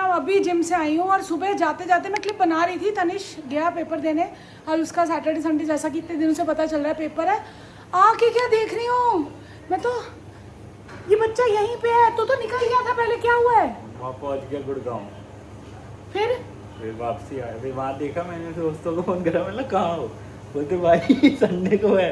अभी जिम से आई हूँ और सुबह जाते जाते मैं क्लिप बना रही थी। तनिष गया पेपर देने और उसका सैटरडे संडे जैसा कि इतने दिनों से पता चल रहा है पेपर है। आके क्या देख रही हूँ मैं, तो ये बच्चा यहीं पे है। तो निकल गया था पहले, क्या हुआ है? वहाँ पहुँच गया गुड़गांव, फिर वापसी आया। फिर वहाँ देखा, मैंने दोस्तों को फोन करा, मतलब कहाँ हो? बोलते भाई संडे को है।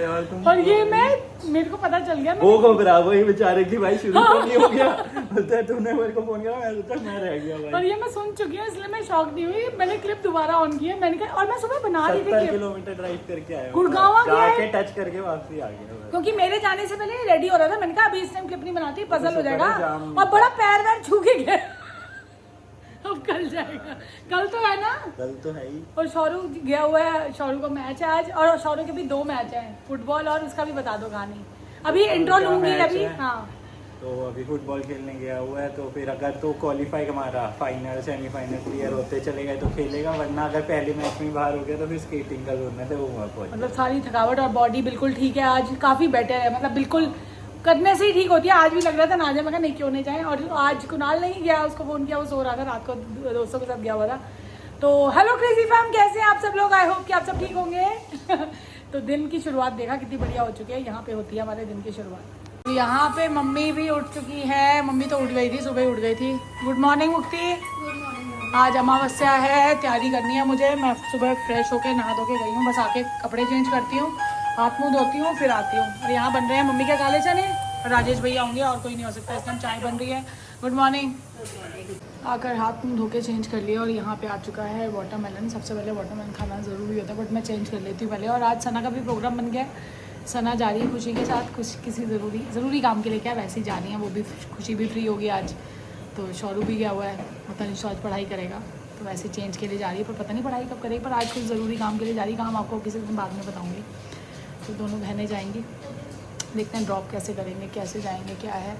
यार तुम, और ये मेरे को पता चल गया, वो घबरा गई बेचारे की भाई, शुरू तो नहीं हो गया। बोलता है तुमने मेरे को फोन करा, मैं सोचा मैं रह गया भाई। और ये मैं सुन चुकी हूँ इसलिए मैं शॉक नहीं हुई। मैंने क्लिप दोबारा ऑन की है, मैंने कहा, और मैं सुबह बना रही थी 70 किलोमीटर ड्राइव करके आया, गुड़गांव जाके टच करके वापसी आ गया। क्योंकि मेरे जाने से पहले रेडी हो रहा था। मैंने कहा अभी इस टाइम क्लिप नहीं बनाती, पजल हो जाएगा। और बड़ा पैर वैर छू के गया। अब कल जाएगा, कल तो है ना? कल तो है ही। और शौरू गया हुआ है, शौरू का मैच है आज, और शौरू के भी 2 मैच हैं, फुटबॉल और उसका भी बता दो कहानी। अभी इंट्रो लूंगी अभी। हाँ, तो अभी फुटबॉल खेलने गया हुआ है, तो फिर अगर तो क्वालिफाई हमारा फाइनल सेमीफाइनल क्लियर होते चले गए तो खेलेगा, वरना अगर पहले मैच में बाहर हो गया तो फिर स्केटिंग का जोन है, तो वो वहाँ पहुँच। मतलब सारी थकावट और बॉडी बिल्कुल ठीक है आज, काफी बेटर है। मतलब बिल्कुल करने से ही ठीक होती है। आज भी लग रहा था ना जाए, मैं कहा नहीं क्यों नहीं जाए। और आज कुणाल नहीं गया, उसको फोन किया, वो सो रहा था रात को, दोस्तों के साथ गया हुआ था। तो हेलो क्रेजी फैम, कैसे हैं आप सब लोग? आई होप कि आप सब ठीक होंगे। तो दिन की शुरुआत देखा कितनी बढ़िया हो चुकी है। यहाँ पे होती है हमारे दिन की शुरुआत। तो यहाँ पे मम्मी भी उठ चुकी है। मम्मी तो उठ गई थी, सुबह उठ गई थी। गुड मॉर्निंग मुक्ति। आज अमावस्या है, तैयारी करनी है मुझे। मैं सुबह फ्रेश होके नहा धो के गई हूँ, बस आके कपड़े चेंज करती हूँ, हाथ मुंह धोती हूँ, फिर आती हूँ। और यहाँ बन रहे हैं मम्मी के काले चने, राजेश भैया होंगे और कोई नहीं हो सकता। इस टाइम चाय बन रही है। Good morning. आकर हाथ मुंह धो के चेंज कर लिया और यहाँ पे आ चुका है वाटरमेलन। सबसे पहले वाटरमेलन खाना ज़रूरी होता है, बट मैं चेंज कर लेती हूँ पहले। और आज सना का भी प्रोग्राम बन गया है। सना जा रही है खुशी के साथ, कुछ किसी ज़रूरी काम के लिए, क्या वैसे ही जा रही है। वो भी, खुशी भी फ्री होगी आज। तो शौरू भी गया हुआ है, पता नहीं आज पढ़ाई करेगा, तो वैसे चेंज के लिए जा रही है। पर पता नहीं पढ़ाई कब करेगी, पर आज कुछ ज़रूरी काम के लिए जा रही है। काम आपको किसी दिन बाद में बताऊँगी। तो दोनों बहनें जाएंगी, देखते हैं ड्रॉप कैसे करेंगे, कैसे जाएंगे, क्या है।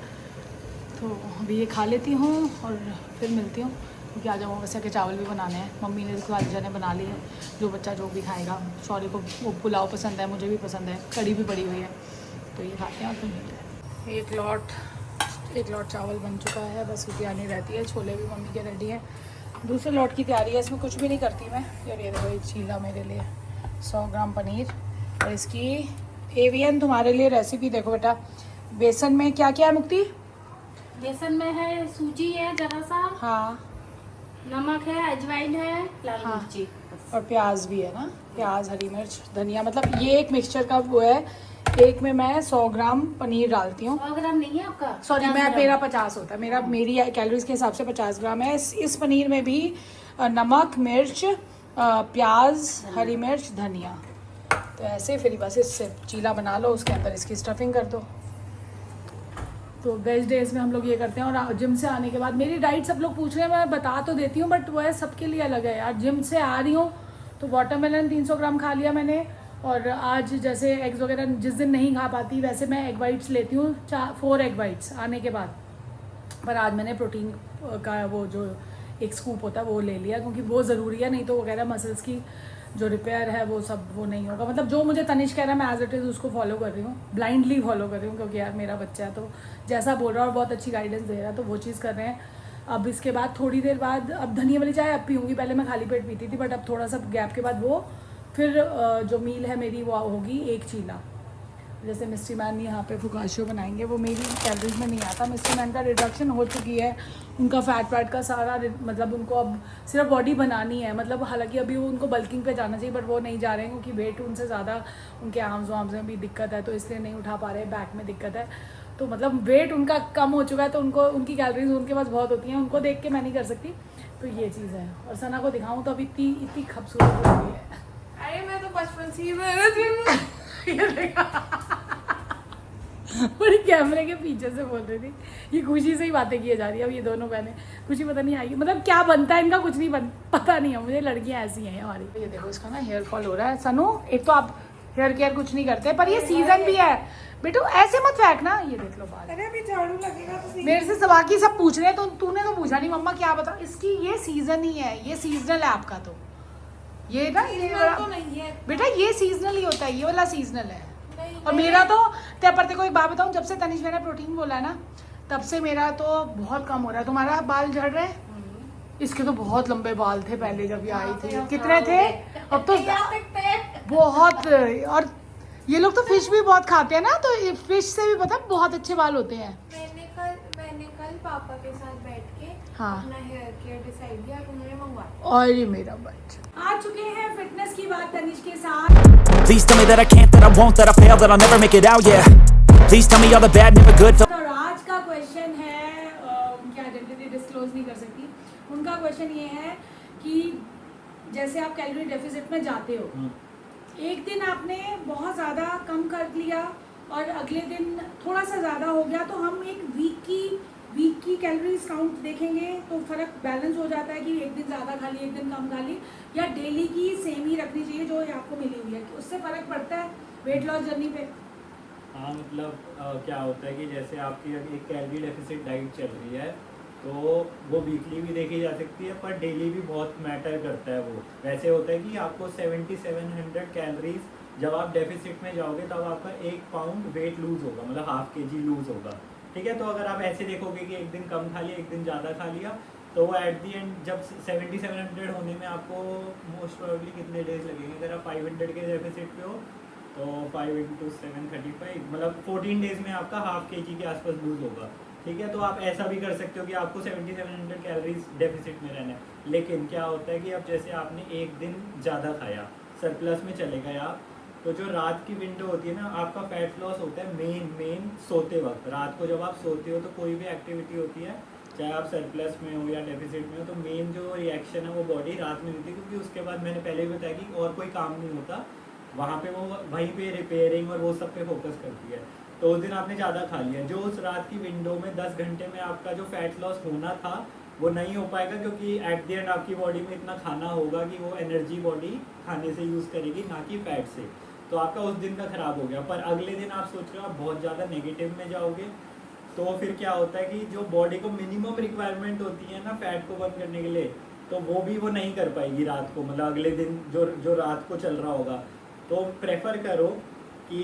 तो अभी ये खा लेती हूँ और फिर मिलती हूँ, क्योंकि आज अमावस्या के चावल भी बनाने हैं। मम्मी ने खालिजा ने बना ली है, जो बच्चा जो भी खाएगा। शौर्य को वो पुलाव पसंद है, मुझे भी पसंद है, कड़ी भी पड़ी हुई है, तो ये खाते हैं और फिर मिलते हैं। एक लॉट चावल बन चुका है, बस बिरयानी रहती है। छोले भी मम्मी के रेडी है, दूसरे लॉट की तैयारी है। इसमें कुछ भी नहीं करती मैं। यार ये देखो, एक चीला मेरे लिए 100 ग्राम पनीर, और इसकी एवियन तुम्हारे लिए रेसिपी देखो बेटा। बेसन में क्या क्या है मुक्ति? बेसन में है सूजी है जरा सा, हाँ, नमक है, अजवाइन है, लाल हाँ, मिर्ची, और प्याज भी है ना, प्याज, हरी मिर्च, धनिया। मतलब ये एक मिक्सचर का वो है। एक में मैं 100 ग्राम पनीर डालती हूँ। 100 ग्राम नहीं है आपका? सॉरी, मेरा 50 होता है। मेरी कैलोरीज के हिसाब से 50 ग्राम है। इस पनीर में भी नमक, मिर्च, प्याज, हरी मिर्च, धनिया। तो ऐसे फिर बस इससे चीला बना लो, उसके अंदर इसकी स्टफिंग कर दो। तो वेज डेज में हम लोग ये करते हैं। और जिम से आने के बाद मेरी डाइट सब लोग पूछ रहे हैं, मैं बता तो देती हूँ, बट वो है सबके लिए अलग है यार। जिम से आ रही हूँ तो वाटरमेलन 300 ग्राम खा लिया मैंने। और आज जैसे एग्स वगैरह जिस दिन नहीं खा पाती, वैसे मैं एग वाइट्स लेती हूँ, 4 एग वाइट्स आने के बाद। पर आज मैंने प्रोटीन का वो जो एक स्कूप होता है वो ले लिया, क्योंकि वो ज़रूरी है। नहीं तो वगैरह मसल्स की जो रिपेयर है वो सब वो नहीं होगा। मतलब जो मुझे तनिष कह रहा है मैं एज इट इज़ उसको फॉलो कर रही हूँ, ब्लाइंडली फॉलो कर रही हूँ, क्योंकि यार मेरा बच्चा है तो जैसा बोल रहा है और बहुत अच्छी गाइडेंस दे रहा है, तो वो चीज़ कर रहे हैं। अब इसके बाद थोड़ी देर बाद अब धनिया वाली चाय अब पीऊँगी। पहले मैं खाली पेट पीती थी, बट अब थोड़ा सा गैप के बाद वो फिर जो मील है मेरी वो होगी एक चीला। जैसे मिस्ट्री मैन यहाँ पे फुकाशियो बनाएंगे, वो मेरी कैलोरीज में नहीं आता। मिस्ट्री मैन का रिडक्शन हो चुकी है, उनका फैट का सारा, मतलब उनको अब सिर्फ बॉडी बनानी है। मतलब हालांकि अभी वो उनको बल्किंग पे जाना चाहिए, बट वो नहीं जा रहे हैं, क्योंकि वेट उनसे ज़्यादा, उनके आर्म्स वार्म्स में भी दिक्कत है, तो इसलिए नहीं उठा पा रहे, बैक में दिक्कत है। तो मतलब वेट उनका कम हो चुका है, तो उनको उनकी कैलोरीज उनके पास बहुत होती हैं, उनको देख के मैं नहीं कर सकती। तो ये चीज़ है। और सना को दिखाऊँ तो अभी इतनी खूबसूरत हो रही है। अरे मैं तो बचपन से ही बड़ी कैमरे के पीछे से बोल रही थी। ये खुशी से ही बातें किए जा रही है अब ये दोनों बहनें। खुशी पता नहीं आएगी, मतलब क्या बनता है इनका कुछ नहीं पता नहीं है मुझे। लड़कियां ऐसी हैं हमारी। ये देखो इसका ना हेयर फॉल हो रहा है। सनु, एक तो आप हेयर केयर कुछ नहीं करते, पर ये सीजन भी है बेटू, ऐसे मत फेंकना। ये देख लो बाल। अरे अभी झाड़ू लगेगा तो मेरे से बाकी सब पूछ रहे हैं, तो तूने तो पूछा नहीं मम्मा क्या बताओ। इसकी ये सीजन ही है, ये सीजनल है आपका। तो ये ना ये तो नहीं है बेटा, ये सीजनल ही होता है, ये वाला सीजनल है। नहीं, और मेरा तो पर तेरे को एक बात बताऊं, जब से तनिष मैंने प्रोटीन बोला है ना, तब से मेरा तो बहुत कम हो रहा है। तुम्हारा बाल झड़ रहे हैं? इसके तो बहुत लंबे बाल थे पहले जब ये आई थी। कितने थे? अब तो बहुत। और ये लोग तो फिश भी बहुत खाते हैं ना, तो फिश से भी पता बहुत अच्छे बाल होते हैं। मैंने कल पापा के साथ बैठ के हाँ। अपना हेयर केयर डिसाइड किया, उन्होंने मंगवाया। और ये मेरा बच्चा आ चुके हैं फिटनेस की बात तनिष के साथ। Please tell me that I can't, that I won't, that I fail, that I'll never make it out, yeah. Please tell me all the bad, never good. और आज का क्वेश्चन है, क्या आइडेंटिटी डिस्क्लोज नहीं कर सकती। उनका क्वेश्चन ये है कि जैसे आप कैलोरी डेफिसिट में जाते हो, एक दिन आपने बहुत ज़्यादा कम कर लिया और अगले दिन थोड़ा सा ज़्यादा हो गया, तो हम एक वीक की कैलोरीज काउंट देखेंगे तो फर्क बैलेंस हो जाता है कि एक दिन ज़्यादा खा ली एक दिन कम खा ली, या डेली की सेम ही रखनी चाहिए जो आपको मिली हुई है, उससे फ़र्क पड़ता है वेट लॉस जर्नी पे? हाँ, मतलब क्या होता है कि जैसे आपकी एक कैलोरी डेफिसिट डाइट चल रही है तो वो वीकली भी देखी जा सकती है, पर डेली भी बहुत मैटर करता है वो। वैसे होता है कि आपको 7700 कैलोरीज जब आप डेफिसिट में जाओगे तब आपका 1 पाउंड वेट लूज होगा, मतलब ½ kg लूज होगा, ठीक है। तो अगर आप ऐसे देखोगे कि एक दिन कम खा लिया एक दिन ज़्यादा खा लिया, तो वो एट दी एंड जब 7700 होने में आपको मोस्ट प्रोबेबली कितने डेज लगेंगे? अगर आप 500 के डेफिसिट पे हो तो 5 × 7 35, मतलब 14 डेज में आपका ½ kg के आसपास लूज होगा, ठीक है। तो आप ऐसा भी कर सकते हो कि आपको 7700 कैलोरीज डेफिसिट में रहना है। लेकिन क्या होता है कि अब जैसे आपने एक दिन ज़्यादा खाया, सरप्लस में चले गए आप, तो जो रात की विंडो होती है ना, आपका फैट लॉस होता है मेन सोते वक्त। रात को जब आप सोते हो तो कोई भी एक्टिविटी होती है, चाहे आप सरप्लस में हो या डेफिसिट में हो, तो मेन जो रिएक्शन है वो बॉडी रात में होती है, क्योंकि उसके बाद मैंने पहले भी बताया कि और कोई काम नहीं होता वहाँ पे, वो वहीं पे रिपेयरिंग और वो सब पे फोकस करती है। तो उस दिन आपने ज़्यादा खा लिया, जो उस रात की विंडो में 10 घंटे में आपका जो फैट लॉस होना था वो नहीं हो पाएगा, क्योंकि एट द एंड आपकी बॉडी में इतना खाना होगा कि वो एनर्जी बॉडी खाने से यूज़ करेगी, ना कि फैट से। तो आपका उस दिन का ख़राब हो गया। पर अगले दिन आप सोच रहे हो आप बहुत ज़्यादा नेगेटिव में जाओगे, तो फिर क्या होता है कि जो बॉडी को मिनिमम रिक्वायरमेंट होती है ना फैट को बर्न करने के लिए, तो वो भी वो नहीं कर पाएगी रात को, मतलब अगले दिन जो रात को चल रहा होगा। तो प्रेफर करो कि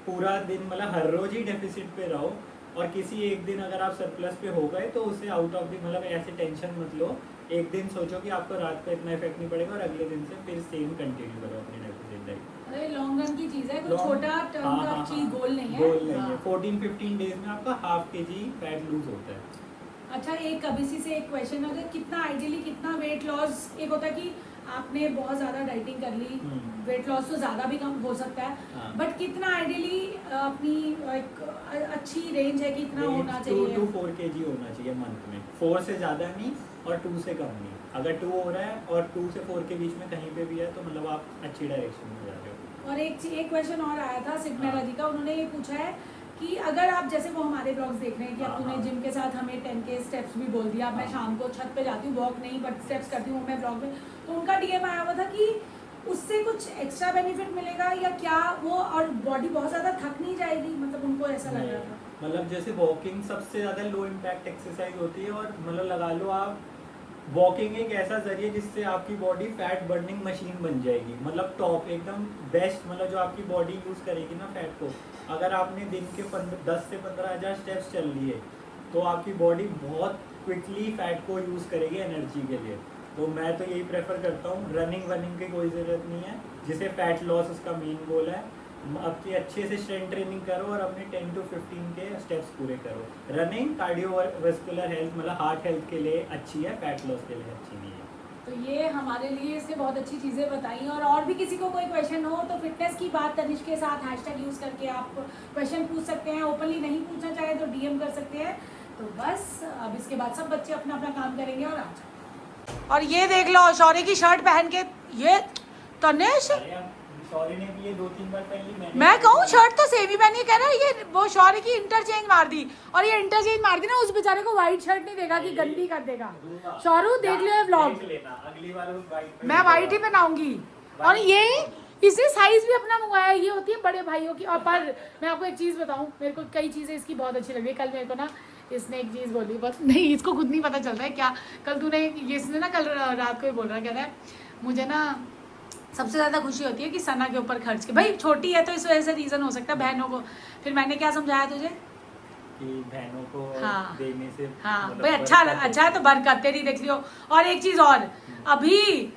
पूरा दिन, मतलब हर रोज़ ही डेफिसिट पे रहो, और किसी एक दिन अगर आप सरप्लस पे हो गए तो उसे आउट ऑफ द, मतलब ऐसे टेंशन मत लो। एक दिन सोचो कि आपको रात का इतना इफेक्ट नहीं पड़ेगा, और अगले दिन से फिर सेम कंटिन्यू करो अपनी डेफिसिट डाइट। अरे लॉन्ग रन की चीज़ है, कोई छोटा टर्म का चीज गोल नहीं है। गोल नहीं है। 14-15 डेज में आपका ½ kg फैट लूज होता है। अच्छा, एक अभिसी से एक क्वेश्चन है, कितना आइडियली कितना वेट लॉस, एक होता है कि आपने बहुत ज़्यादा डाइटिंग कर ली, वेट लॉस तो ज़्यादा भी कम हो सकता है, बट कितना आइडियली अपनी एक अच्छी रेंज है कि इतना होना चाहिए? 2 to 4 kg होना चाहिए मंथ में, 4 से ज़्यादा नहीं और 2 से कम नहीं। अगर 2 हो रहा है और 2 से 4 के बीच में कहीं पे भी है तो मतलब आप अच्छी डायरेक्शन में जा रहे हो। और एक क्वेश्चन और आया था सिग्मेरा जी का, उन्होंने ये पूछा है कि अगर आप, जैसे वो हमारे ब्लॉग्स देख रहे हैं कि अब तूने जिम के साथ हमें 10 के स्टेप्स भी बोल दिया, अब मैं शाम को छत पे जाती हूँ, वॉक नहीं बट स्टेप्स करती हूँ मैं ब्लॉग में, तो उनका डीएम आया हुआ था कि उससे कुछ एक्स्ट्रा बेनिफिट मिलेगा या क्या वो, और बॉडी बहुत ज़्यादा थक नहीं जाएगी, मतलब उनको ऐसा लग रहा था। मतलब जैसे वॉकिंग सबसे ज़्यादा लो इम्पैक्ट एक्सरसाइज होती है, और मतलब लगा लो आप वॉकिंग एक ऐसा जरिए जिससे आपकी बॉडी फैट बर्निंग मशीन बन जाएगी, मतलब टॉप एकदम बेस्ट, मतलब जो आपकी बॉडी यूज़ करेगी ना फैट को। अगर आपने दिन के 10 से 15 हज़ार स्टेप्स चल लिए तो आपकी बॉडी बहुत क्विकली फैट को यूज़ करेगी एनर्जी के लिए। तो मैं तो यही प्रेफर करता हूँ, रनिंग की कोई ज़रूरत नहीं है, जिसे फैट लॉस उसका मेन गोल है। अपनी अच्छे से स्ट्रेंथ ट्रेनिंग करो और अपने 10 to 15 के स्टेप्स पूरे करो। रनिंग कार्डियोवास्कुलर हेल्थ, मतलब हार्ट हेल्थ के लिए अच्छी है, फैट लॉस के लिए अच्छी नहीं है। तो ये हमारे लिए इसने बहुत अच्छी चीज़ें बताई। और भी किसी को कोई क्वेश्चन हो तो फिटनेस की बात तनिष के साथ हैशटैग यूज़ करके आप क्वेश्चन पूछ सकते हैं। ओपनली नहीं पूछना चाहे तो डीएम कर सकते हैं। तो बस अब इसके बाद सब बच्चे अपना अपना काम करेंगे और आ जाओ। और ये देख लो शौर्य की शर्ट पहन के, ये तनिष शौर्य ने भी ये 2-3 बार पहली, मैं कहूँ शर्ट तो सेम ही पहनी, कह रहा है ये वो शौर्य की इंटरचेंज मार दी, और ये इंटरचेंज मार दी ना उस बेचारे को व्हाइट शर्ट नहीं देगा कि गंदी कर देगा। शौरू देख लियो व्लॉग, अगली बार मैं व्हाइट ही पहनाऊंगी। और ये इसने साइज भी अपना मंगवाया, ये होती है बड़े भाइयों की। और पर मैं आपको एक चीज़ बताऊँ, मेरे को कई चीज़ें इसकी बहुत अच्छी लगी। कल मेरे को ना इसने एक चीज़ बोली, बस नहीं इसको खुद नहीं पता चलता है क्या। कल तूने ये, इसने ना कल रात को ही बोल रहा, कहता है मुझे ना सबसे ज़्यादा खुशी होती है कि सना के ऊपर खर्च के, भाई छोटी है तो इस वजह से रीज़न हो सकता है बहनों को। फिर मैंने क्या समझाया तुझे कि बहनों को हाँ। देने से हाँ मतलब भाई अच्छा बरकत अच्छा है तो बरकत तेरी देख लियो। और एक चीज और, अभी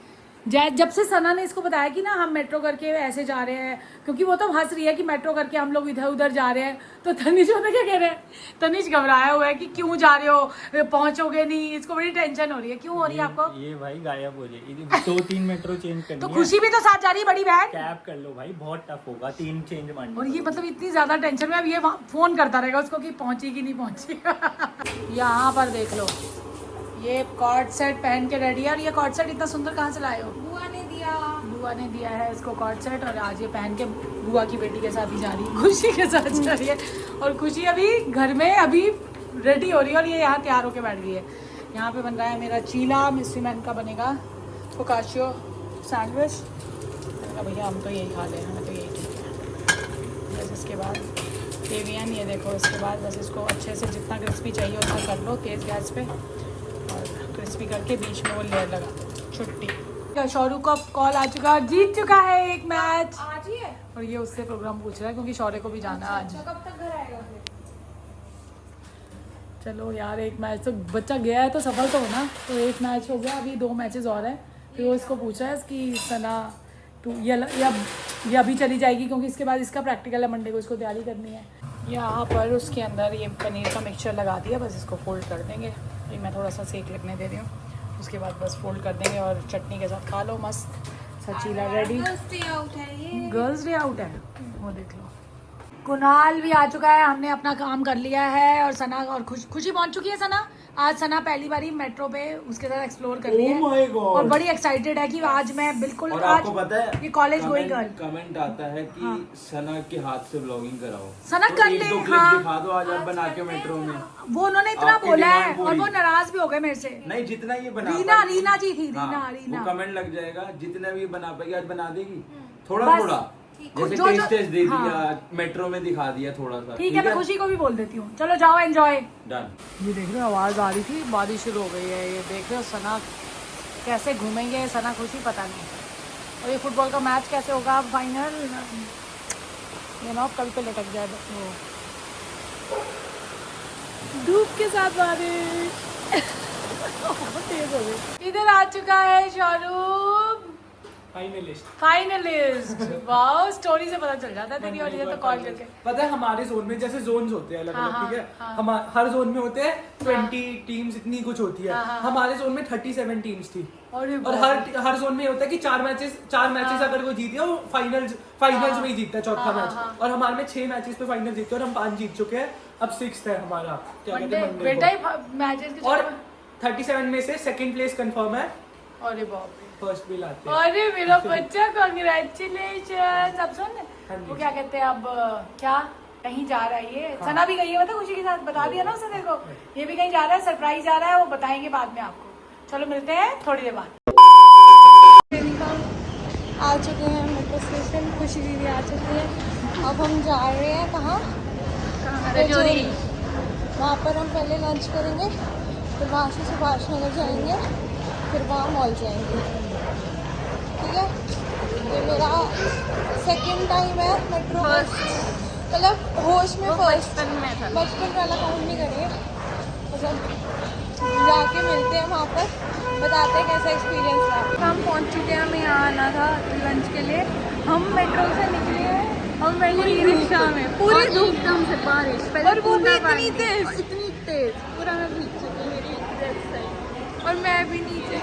जब से सना ने इसको बताया कि ना हम मेट्रो करके ऐसे जा रहे हैं, क्योंकि वो तो हंस रही है कि मेट्रो करके हम लोग इधर उधर जा रहे हैं, तो तनिष होता क्या कह रहे हैं, तनिष घबराया हुआ है कि क्यों जा रहे हो, पहुंचोगे नहीं, इसको बड़ी टेंशन हो रही है। क्यों हो रही है आपको? ये भाई गायब हो जाएगी, 2-3 मेट्रो चेंज करनी तो है। खुशी भी तो साथ जा रही है, बड़ी बहन। कैब कर लो भाई, बहुत टफ होगा, 3 चेंज मारनी। और ये मतलब इतनी ज्यादा टेंशन में, अब ये फोन करता रहेगा उसको कि पहुंची कि नहीं पहुंची। यहाँ पर देख लो, ये कॉर्ड सेट पहन के रेडी है। और ये कॉर्ड सेट इतना सुंदर कहाँ से लाए हो? बुआ ने दिया। बुआ ने दिया है इसको कॉर्ड सेट, और आज ये पहन के बुआ की बेटी के साथ ही जा रही है, खुशी के साथ जा रही है। और खुशी अभी घर में अभी रेडी हो रही है, और ये यहाँ तैयार होके बैठ गई है। यहाँ पे बन रहा है मेरा चीला, मिस्ट्री मैन का बनेगा फोकाशियो सैंडविच। भैया हम तो यही खा लें, हमें तो यही ठीक है। बस इसके बाद एवियन, ये देखो, इसके बाद बस इसको अच्छे से जितना क्रिस्पी चाहिए उतना कर लो तेज़ गैस पे, और क्रिस्पी करके बीच में वो लेयर लगा दो। छुट्टी। शौरू को कॉल आ चुका, जीत चुका है एक मैच। आज ही है? और ये उससे प्रोग्राम पूछ रहा है क्योंकि शौर्य को भी जाना है आज। अच्छा, कब तक घर आएगा फिर? चलो यार, एक मैच तो बच्चा गया है तो सफल तो होना। तो एक मैच हो गया, अभी 2 मैचेस और हैं। फिर वो इसको पूछा है कि सना तू ये अभी चली जाएगी, क्योंकि इसके बाद इसका प्रैक्टिकल है मंडे को, इसको तैयारी करनी है। यहाँ पर उसके अंदर ये पनीर का मिक्सचर लगा दिया, बस इसको फोल्ड कर देंगे। ये मैं थोड़ा सा सेक लगने दे रही हूँ, उसके बाद बस फोल्ड कर देंगे और चटनी के साथ खा लो मस्त। सचीला रेडी। गर्ल्स डे आउट है ये। गर्ल्स डे आउट है, वो देख लो। कुणाल भी आ चुका है, हमने अपना काम कर लिया है। और सना और खुशी पहुंच चुकी है। सना आज सना पहली बारी मेट्रो पे उसके साथ एक्सप्लोर कर रही है। Oh my God! और बड़ी एक्साइटेड है कि आज मैं बिल्कुल और आज आपको पता है ये कॉलेज गोइंग गर्ल। कमेंट आता है कि सना के हाथ से व्लॉगिंग कराओ। सना तो कर एक ले, दो हाँ। क्लिप दिखा दो आज आप बना के मेट्रो में। वो उन्होंने इतना आपकी बोला है डिमांड और वो पूरी। नाराज भी हो गए मेरे से। नहीं, जितना ये बना रीना पाएगी- रीना जी थी, हाँ, रीना वो कमेंट लग जाएगा, जितना भी बना पाएगी आज बना देगी। थोड़ा बस, थोड़ा जैसे जो- टेस्ट दे हाँ। दिया, मेट्रो में दिखा दिया थोड़ा सा। ठीक है, मैं खुशी को भी बोल देती हूँ। चलो जाओ एंजॉय। डन। ये देख रहे हो, आवाज़ आ रही थी, बारिश शुरू हो गई है। ये देख रहे हो सना कैसे घूमेंगे, सना खुशी पता नहीं। और ये फुटबॉल का मैच कैसे होगा फाइनल, ये ना कल पे लटक जाए वो धूप के साथ बारिश। तेज हो गई। इधर आ चुका है शाहरुख, फाइनलिस्ट। वाओ, स्टोरी से पता चल जाता है तेरी, और ये तो कॉल करके। पता है हमारे जोन में जैसे जोन्स होते हैं अलग हाँ, अलग, ठीक है। हाँ। हम हर जोन में होते हैं 20 टीम्स, इतनी कुछ होती है। हाँ, हाँ। हमारे जोन में 37 टीम्स थी। अरे और हर जोन में ये होता है कि 4 मैचेस अगर वो जीत गया वो फाइनल्स में ही जीतता है चौथा हाँ, मैच। हाँ। और हमारे में 6 मैचेस पे फाइनल जीते और हम 5 जीत चुके हैं। अब 6th है हमारा, क्या कहते हैं, मंडे बेटा को। ही मैचेस के और चक्कर 37 में से 2nd प्लेस कंफर्म है, में- अरे बाप रे। फर्स्ट भी लाते हैं। अरे मेरा बच्चा, कांग्रेचुलेशन। अब सुन, हाँ जी। वो क्या कहते हैं, अब क्या कहीं जा रहा है ये। सना भी गई है, मतलब खुशी के साथ बता दिया ना उसने तेरे को। ये भी कहीं जा रहा है, सरप्राइज जा रहा है, वो बताएंगे बाद में आपको। चलो मिलते हैं थोड़ी देर बाद। आ चुके हैं मेट्रो स्टेशन, खुशी दीदी आ चुकी है। अब हम जा रहे हैं कहाँ? रजौरी। वहाँ पर हम पहले लंच करेंगे, फिर वहाँ से सुभाष नगर जाएंगे, फिर वहाँ मॉल जाएंगे। ठीक है, ये मेरा 2nd टाइम है मेट्रो में, मतलब होश में फर्स्ट। बचपन वाला काउंट नहीं करेंगे, मतलब जाके मिलते हैं वहाँ पर, बताते हैं कैसा एक्सपीरियंस रहा। हम पहुँच चुके हैं, हमें यहाँ आना था लंच के लिए। हम मेट्रो से निकले हैं, हम बैठे ई रिक्शा में, पूरी एकदम से बारिश, और वो भी इतनी तेज पूरा मैं भीग चुकी, मेरी ड्रेस साइड, और मैं भी नीचे,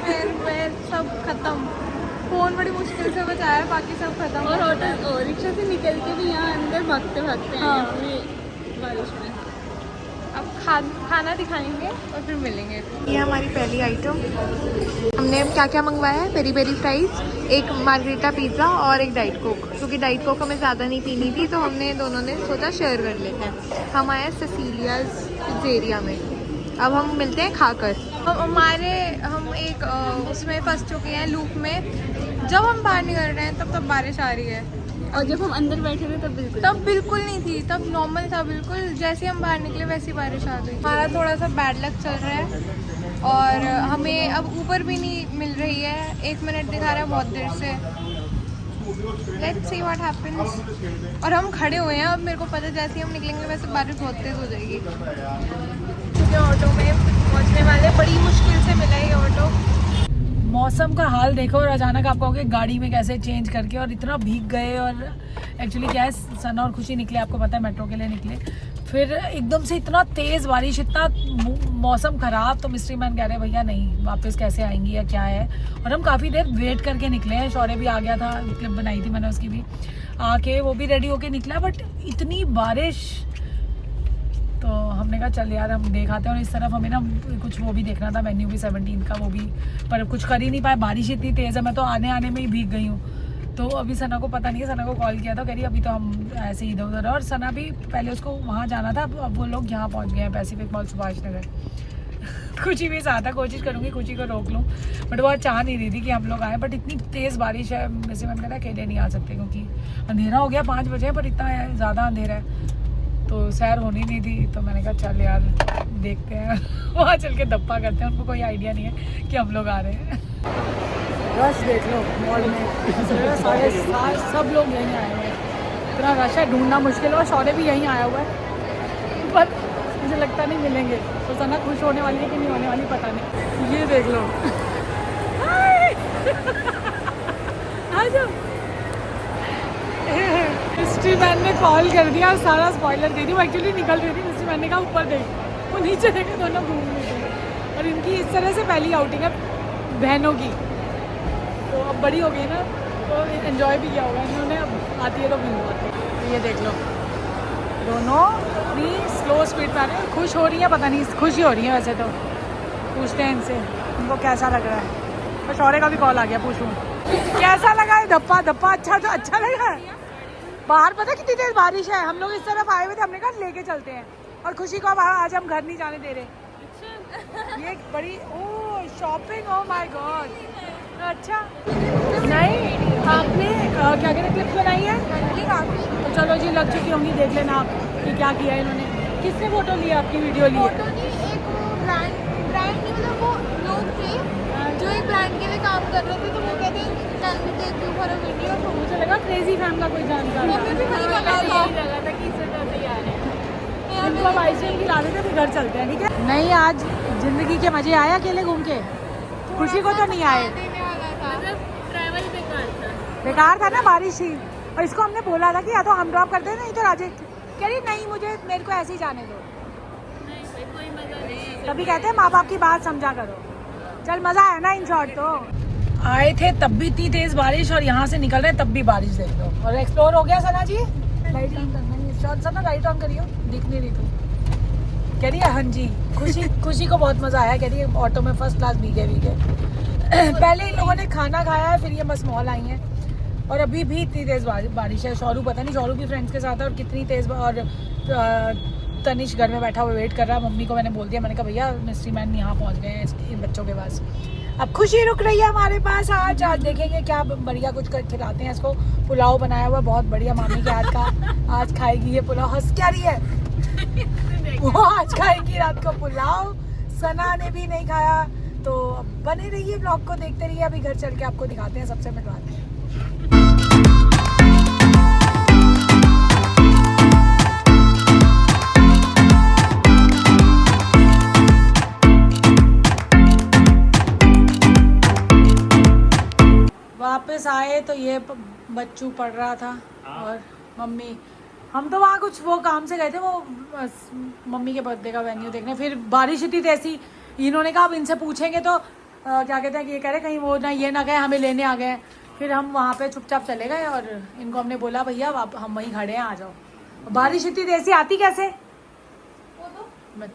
पैर सब खत्म। फोन बड़ी मुश्किल से बचाया, बाकी सब खत्म। और होटल और रिक्शा से निकल के भी यहाँ अंदर भागते भागते हाँ। हैं पूरी बारिश में। अब खाना दिखाएंगे और फिर मिलेंगे। ये हमारी पहली आइटम, हमने क्या क्या मंगवाया है? पेरी पेरी फ्राइज, एक मार्गरीटा पिज़्ज़ा और एक डाइट कोक। क्योंकि डाइट कोक हमें ज़्यादा नहीं पीनी थी, तो हमने दोनों ने सोचा शेयर कर लेते हैं। हम आए सेसिलियाज पिज़्ज़ेरिया में, अब हम मिलते हैं खाकर। हम एक उसमें फंस चुके हैं लूप में। जब हम बाहर निकल रहे हैं तब बारिश आ रही है, और जब हम अंदर बैठे थे तब बिल्कुल नहीं थी, तब नॉर्मल था बिल्कुल। जैसे हम बाहर निकले वैसी बारिश आ गई। हमारा थोड़ा सा बैड लक चल रहा है और हमें अब ऊपर भी नहीं मिल रही है। 1 मिनट दिखा रहा है बहुत देर से, लेट्स सी व्हाट हैपेंस। और हम खड़े हुए हैं, अब मेरे को पता है जैसे ही हम निकलेंगे वैसे बारिश बहुत तेज हो जाएगी। क्योंकि ऑटो में पहुंचने वाले, बड़ी मुश्किल से मिला ये ऑटो। मौसम का हाल देखो और अचानक आप कहोगे गाड़ी में कैसे चेंज करके, और इतना भीग गए। और एक्चुअली क्या है, सना और खुशी निकले, आपको पता है मेट्रो के लिए निकले, फिर एकदम से इतना तेज़ बारिश, इतना मौसम ख़राब, तो मिस्ट्री मैन कह रहे हैं भैया नहीं वापस कैसे आएंगी या क्या है। और हम काफ़ी देर वेट करके निकले हैं, शौर्य भी आ गया था, क्लिप बनाई थी मैंने उसकी भी, आके वो भी रेडी होके निकला, बट इतनी बारिश, तो हमने कहा चल यार हम देख आते हैं। और इस तरफ हमें ना कुछ वो भी देखना था, मेन्यू भी 17 का, वो भी, पर कुछ कर ही नहीं पाए, बारिश इतनी तेज़ है, मैं तो आने आने में ही भीग गई हूँ। तो अभी सना को पता नहीं है, सना को कॉल किया था, कह रही अभी तो हम ऐसे इधर उधर, और सना भी पहले उसको वहाँ जाना था, अब वो लोग यहाँ पहुँच गए हैं, पैसिफिक मॉल सुभाष नगर। खुशी भी साथ है, कोशिश करूँगी खुशी को रोक लूँ, बट वो चाह नहीं रही थी कि हम लोग आए, बट इतनी तेज़ बारिश है, वैसे मैंने कहा अकेले नहीं आ सकते क्योंकि अंधेरा हो गया 5 बजे, पर इतना ज़्यादा अंधेरा है तो सैर होनी नहीं थी। तो मैंने कहा चल यार देखते हैं वहाँ चल के धप्पा करते हैं, उनको कोई आइडिया नहीं है कि हम लोग आ रहे हैं। रश देख लो मॉल में, सारे सब लोग यहीं आए हुए हैं, इतना रश है, ढूंढना मुश्किल है। शौर्य भी यहीं आया हुआ है, पर मुझे लगता नहीं मिलेंगे, तो सना खुश होने वाली है कि नहीं होने वाली पता नहीं। ये देख लो आ जाओ। मिस्ट्री मैन ने कॉल कर दिया और सारा स्पॉइलर दे दी, वो एक्चुअली निकल रही थी, मिस्ट्री मैन ने कहा ऊपर देख, वो नीचे देखे, दोनों घूम रहे थे। और इनकी इस तरह से पहली आउटिंग है बहनों की, तो अब बड़ी हो गई ना, तो एंजॉय भी किया होगा इन्होंने, अब आती है तो भी। ये देख लो दोनों भी स्लो स्पीड पर आ रहे हैं, खुश हो रही है, पता नहीं खुशी हो रही है वैसे तो, पूछते हैं इनसे इनको कैसा लग रहा है। तो शौर्य का भी कॉल आ गया, पूछूँ कैसा लगा है धप्पा धप्पा, अच्छा तो अच्छा लगा है। बाहर पता कितनी तेज बारिश है, हम लोग इस तरफ आए हुए थे, हमने कहा लेके चलते हैं, और खुशी को अब आज हम घर नहीं जाने दे रहे। ये बड़ी ओ शॉपिंग, ओ माय गॉड, अच्छा नहीं आपने क्या कहते हैं क्लिप्स बनाई है तो चलो जी लग चुकी होंगी, देख लेना आप कि क्या किया है इन्होंने। किसने फोटो लिया, आपकी वीडियो ली? फोटो नहीं, एक ब्रांड नहीं, मतलब वो लोग थे जो एक ब्रांड के लिए काम कर रहे थे, तो वो कहते हैं can we take you for a video. तो मुझे लगा क्रेजी फैम का कोई जानकार, हमें भी वही लगा था कि इस तरह से आ रहे हैं। इनको अब आइसक्रीम खिला देते फिर घर चलते हैं, ठीक है? नहीं आज जिंदगी के मजे आए अकेले घूम के, खुशी को तो नहीं आए, ट्रैवल बेकार था ना, बारिश ही। और इसको हमने बोला था कि या तो हम ड्रॉप कर दे, नहीं तो राजेश कह रही नहीं मुझे, मेरे को ऐसे ही जाने दो। कोई मजा नहीं है। तभी कहते हैं माँ बाप की बात समझा करो। चल मजा आया ना इन शॉर्ट, तो आए थे तब भी इतनी तेज बारिश, और यहाँ से निकल रहे तब भी बारिश, देख लो। और एक्सप्लोर हो गया सना जी, लाइट ऑन करना है शॉर्ट, सना लाइट ऑन करियो, दिख नहीं रही तो कह रही है हाँ जी। खुशी को बहुत मजा आया, कह रही है ऑटो में फर्स्ट क्लास भीगे पहले इन लोगों ने खाना खाया है, फिर ये बस मॉल आई हैं, और अभी भी इतनी तेज़ बारिश है। शौरू पता नहीं, शौरू भी फ्रेंड्स के साथ है, और कितनी तेज़, और तनिष घर में बैठा हुआ वेट कर रहा है। मम्मी को मैंने बोल दिया, मैंने कहा भैया मिस्ट्री मैन यहाँ पहुँच गए हैं इन बच्चों के पास। अब खुशी रुक रही है हमारे पास, आज देखेंगे क्या बढ़िया कुछ कर खिलाते हैं इसको। पुलाव बनाया हुआ बहुत बढ़िया मामी के हाथ का, आज खाएगी ये पुलाव। हंस क्या रही है वो, आज खाएगी रात को पुलाव। सना ने भी नहीं खाया, तो बने रहिए ब्लॉग को देखते रहिए। अभी घर चल के आपको दिखाते हैं, सबसे मिलवाते हैं। वापस आए तो ये बच्चू पढ़ रहा था, और मम्मी, हम तो वहाँ कुछ वो काम से गए थे, वो मम्मी के बर्थडे का वेन्यू देखने। फिर बारिश इतनी तेज़ी, इन्होंने कहा अब इनसे पूछेंगे तो क्या कहते हैं कि ये कह रहे कहीं वो ना ये ना गए हमें लेने आ गए। फिर हम वहाँ पे चुपचाप चले गए, और इनको हमने बोला भैया हम वहीं खड़े हैं, आ जाओ। बारिश इतनी तेज़ी आती कैसे, मैं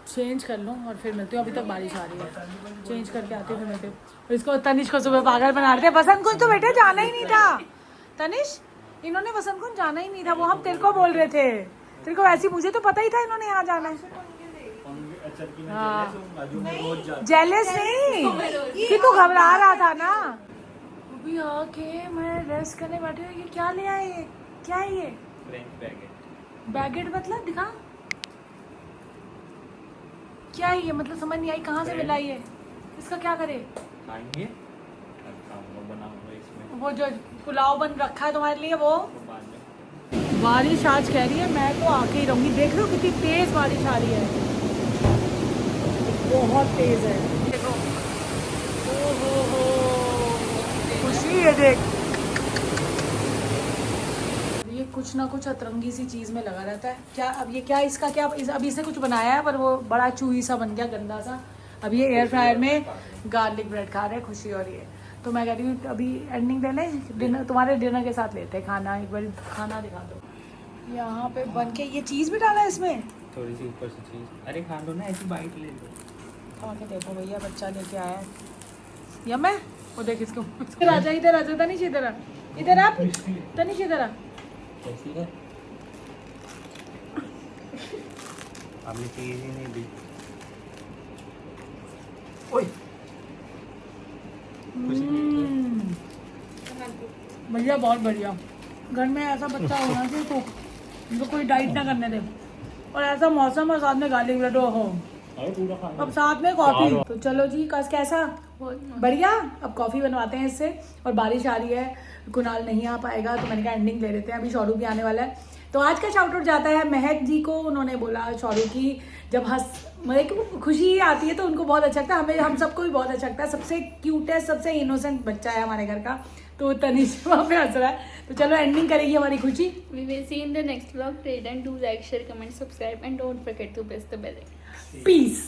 चेंज कर लूँ और फिर मिलती हूँ। अभी तक बारिश आ रही है, चेंज करके आती हूँ फिर मिलती हूँ। इसको तनिष को सुबह पागल बना रहे थे, बसंत कुंज तो बेटे जाना ही नहीं था। तनिष, इन्होंने बसंत कुंज जाना ही नहीं था, वो हम तेरे को बोल रहे थे, तेरे को वैसे मुझे तो पता ही था इन्होंने यहाँ जाना है। जेलस नहीं कि तू घबरा रहा था ना। अभी आके मैं रेस्ट करने बैठी हूँ। ये क्या ले आए, क्या है ये? बैगेट मतलब दिखा, क्या है ये? मतलब समझ नहीं आई, कहाँ से मिला ये, इसका क्या करे? खाएंगे खाऊंगा, बनाऊंगा इसमें वो जो पुलाव बन रखा है तुम्हारे लिए वो तो बाद में। बारिश आज कह रही है मैं तो आके ही रहूंगी। देख रहे हो कितनी तेज बारिश आ रही है, बहुत तेज है। देखो हो खुशी है देख, ये कुछ ना कुछ अतरंगी सी चीज में लगा रहता है। क्या अब ये क्या इसका क्या अभी इसने कुछ बनाया है पर वो बड़ा चूही सा बन गया, गंदा सा। अब ये एयर फ्रायर में गार्लिक ब्रेड खा रहे हैं खुशी और ये। तो मैं कह रही हूँ अभी एंडिंग दे लें, डिनर तुम्हारे डिनर के साथ लेते हैं खाना। एक बार खाना दिखा दो। यहाँ पे बन के ये चीज़ भी डाला है इसमें, थोड़ी सी ऊपर से चीज। अरे खा लो ना, ऐसी बाइट ले लो। खा के देखो भैया, बच्चा लेके आया है। या मैं वो देख इसको इधर आ जा तनिष, इधर आ, इधर आ तनिष, इधर आ। कैसी है? आपने चीज ही नहीं दी। ओए भैया बहुत बढ़िया। घर में ऐसा बच्चा होना चाहिए तो जो कोई डाइट ना करने दे, और ऐसा मौसम और साथ में गार्लिक ब्रेड हो, अब साथ में कॉफी। तो चलो जी, कैसा बढ़िया। अब कॉफी बनवाते हैं इससे, और बारिश आ रही है, कुणाल नहीं आ पाएगा तो मैंने कहा एंडिंग ले लेते हैं। अभी शौरू भी आने वाला है। तो आज का शाउट आउट जाता है महक जी को। उन्होंने बोला शौरू की जब मतलब खुशी आती है तो उनको बहुत अच्छा लगता है, हमें हम सबको भी बहुत अच्छा लगता है। सबसे क्यूटेस्ट सबसे इनोसेंट बच्चा है हमारे घर का, तो तनिष वहाँ पे हंस रहा है। तो चलो एंडिंग करेगी हमारी खुशी। We will see in the next vlog. Till then, do like, share, comment, subscribe, and don't forget to press the bell icon. Piece.